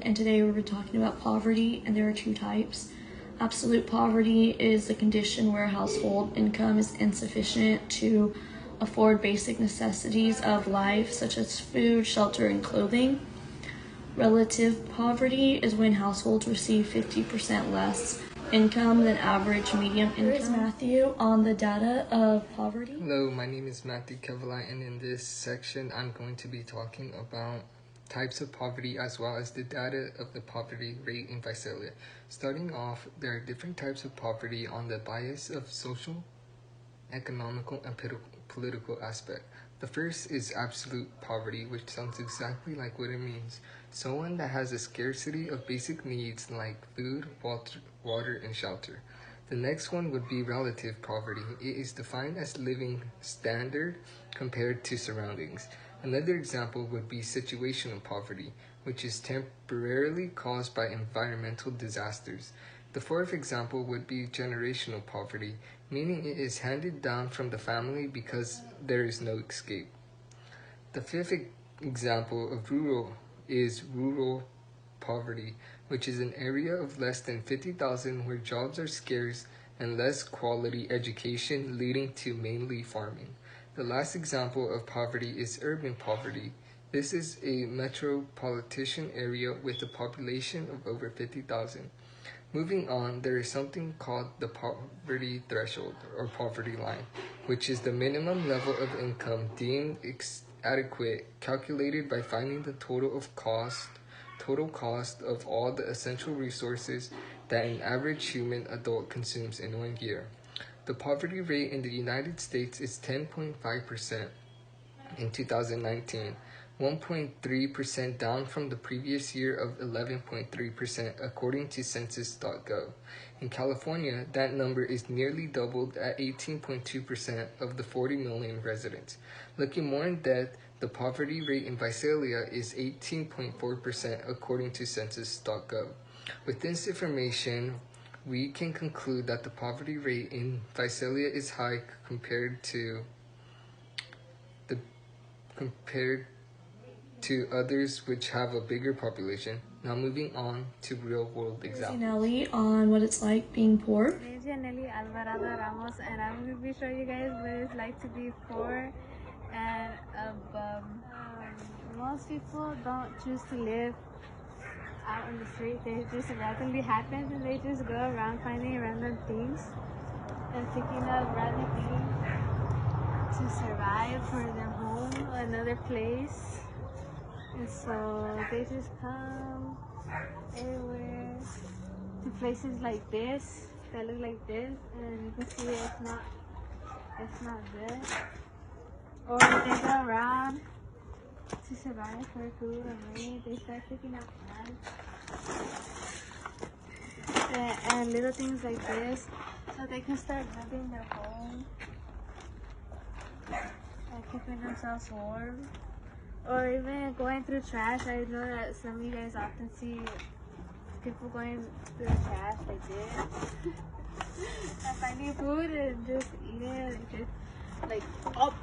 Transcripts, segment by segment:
and today we're talking about poverty, and there are two types. Absolute poverty is the condition where household income is insufficient to afford basic necessities of life, such as food, shelter, and clothing. Relative poverty is when households receive 50% less income than average medium income. Here's Matthew on the data of poverty. Hello, my name is Matthew Kevalai, and in this section I'm going to be talking about types of poverty as well as the data of the poverty rate in Visalia. Starting off, there are different types of poverty on the bias of social, economical, and political aspect. The first is absolute poverty, which sounds exactly like what it means. Someone that has a scarcity of basic needs like food, water, and shelter. The next one would be relative poverty. It is defined as living standard compared to surroundings. Another example would be situational poverty, which is temporarily caused by environmental disasters. The fourth example would be generational poverty, meaning it is handed down from the family because there is no escape. The fifth example of rural poverty, which is an area of less than 50,000 where jobs are scarce and less quality education, leading to mainly farming. The last example of poverty is urban poverty. This is a metropolitan area with a population of over 50,000. Moving on, there is something called the poverty threshold or poverty line, which is the minimum level of income deemed adequate, calculated by finding the total cost of all the essential resources that an average human adult consumes in 1 year. The poverty rate in the United States is 10.5% in 2019. 1.3% down from the previous year of 11.3% according to census.gov. In California, that number is nearly doubled at 18.2% of the 40 million residents. Looking more in depth, the poverty rate in Visalia is 18.4% according to census.gov. With this information, we can conclude that the poverty rate in Visalia is high compared to others which have a bigger population. Now moving on to real-world examples. Nelly on what it's like being poor. My name is Nelly Alvarado Ramos, and I'm going to be showing you guys what it's like to be poor and a bum. Most people don't choose to live out in the street. They just randomly happen, and they just go around finding random things and picking up random things to survive for their home or another place. And so they just come everywhere to places like this that look like this, and you can see it's not good. Or they go around to survive for food or money. They start picking up plants and little things like this, so they can start building their home and keeping themselves warm. Or even going through trash. I know that some of you guys often see people going through the trash like this and finding food and just eating it and just like up.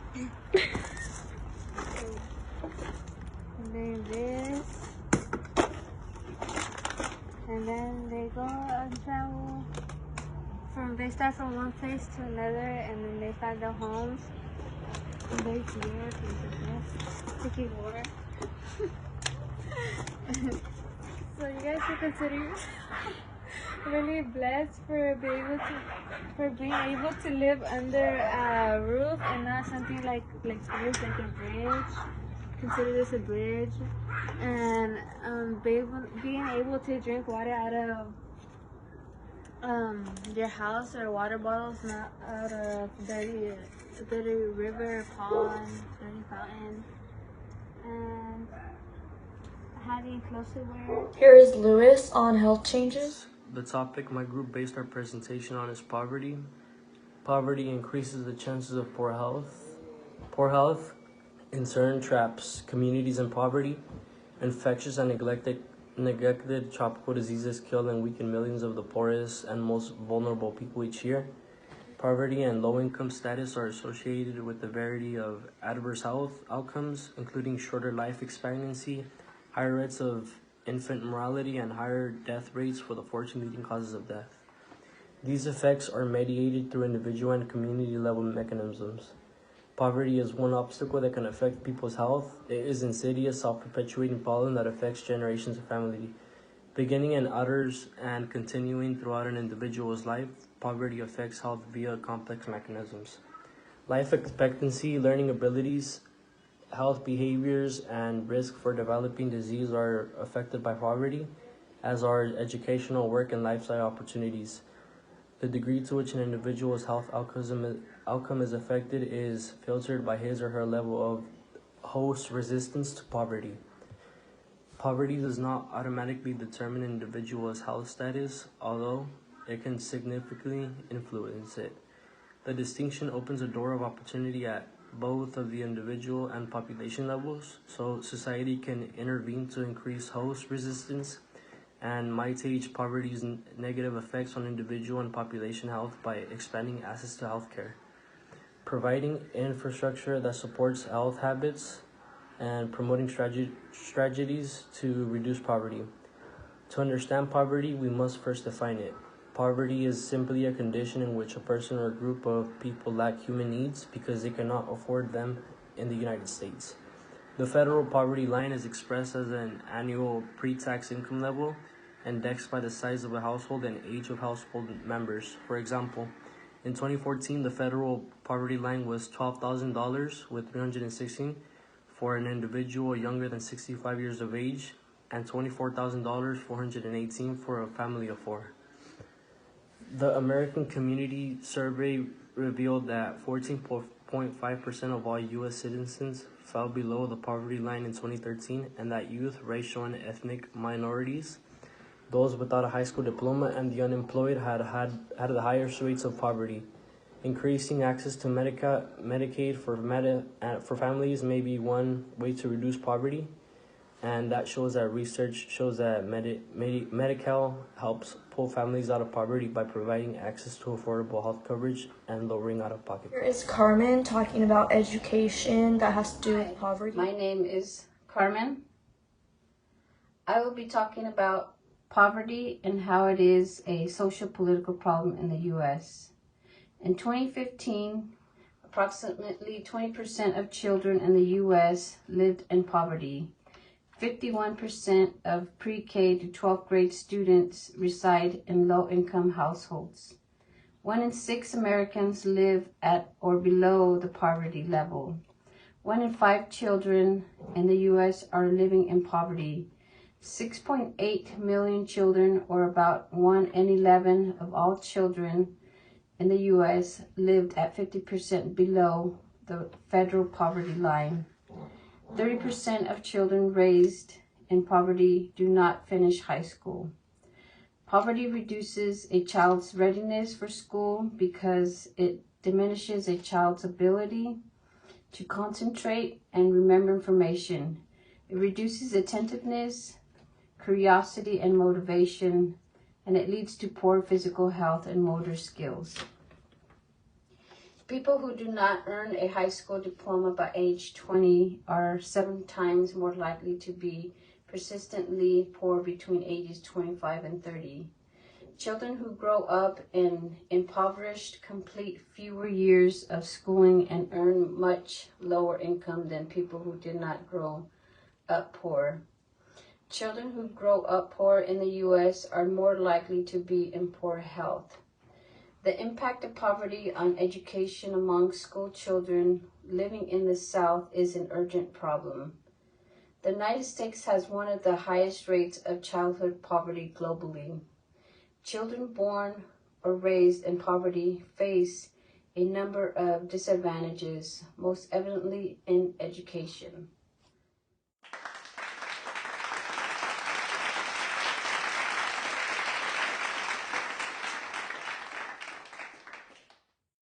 And then this, and then they go and travel they start from one place to another, and then they find their homes. And they're here, taking water. So you guys should consider yourself really blessed for being able to live under a roof and not something like this, like a bridge. Consider this a bridge, and being able to drink water out of your house or water bottles, not out of dirty river, pond, dirty fountain, and having clothes to wear. Here is Lewis on health changes. The topic my group based our presentation on is poverty. Poverty increases the chances of poor health. Poor health in turn traps communities in poverty. Infectious and neglected tropical diseases kill and weaken millions of the poorest and most vulnerable people each year. Poverty and low-income status are associated with a variety of adverse health outcomes, including shorter life expectancy, higher rates of infant mortality, and higher death rates for the 14 leading causes of death. These effects are mediated through individual and community level mechanisms. Poverty is one obstacle that can affect people's health. It is an insidious, self-perpetuating problem that affects generations of family. Beginning in others and continuing throughout an individual's life, poverty affects health via complex mechanisms. Life expectancy, learning abilities, health behaviors, and risk for developing disease are affected by poverty, as are educational, work, and lifestyle opportunities. The degree to which an individual's health outcome is affected is filtered by his or her level of host resistance to poverty. Poverty does not automatically determine an individual's health status, although it can significantly influence it. The distinction opens a door of opportunity at both of the individual and population levels, so society can intervene to increase host resistance and mitigate poverty's negative effects on individual and population health by expanding access to healthcare, providing infrastructure that supports health habits, and promoting strategies to reduce poverty. To understand poverty, we must first define it. Poverty is simply a condition in which a person or group of people lack human needs because they cannot afford them in the United States. The federal poverty line is expressed as an annual pre-tax income level indexed by the size of a household and age of household members. For example, in 2014, the federal poverty line was $12,000 with $316 for an individual younger than 65 years of age, and $24,000, $418 for a family of 4. The American Community Survey revealed that 14.5% of all U.S. citizens fell below the poverty line in 2013, and that youth, racial, and ethnic minorities, those without a high school diploma, and the unemployed had the highest rates of poverty. Increasing access to Medicaid for families may be one way to reduce poverty, and that research shows that Medi-Cal helps pull families out of poverty by providing access to affordable health coverage and lowering out-of-pocket. Here is Carmen talking about education that has to do with poverty. My name is Carmen. I will be talking about poverty and how it is a social political problem in the U.S. In 2015, approximately 20% of children in the U.S. lived in poverty. 51% of pre-K to 12th grade students reside in low-income households. 1 in 6 Americans live at or below the poverty level. 1 in 5 children in the U.S. are living in poverty. 6.8 million children, or about 1 in 11 of all children in the U.S., lived at 50% below the federal poverty line. 30% of children raised in poverty do not finish high school. Poverty reduces a child's readiness for school because it diminishes a child's ability to concentrate and remember information. It reduces attentiveness, curiosity, and motivation, and it leads to poor physical health and motor skills. People who do not earn a high school diploma by age 20 are 7 times more likely to be persistently poor between ages 25 and 30. Children who grow up in impoverished complete fewer years of schooling and earn much lower income than people who did not grow up poor. Children who grow up poor in the U.S. are more likely to be in poor health. The impact of poverty on education among school children living in the South is an urgent problem. The United States has one of the highest rates of childhood poverty globally. Children born or raised in poverty face a number of disadvantages, most evidently in education.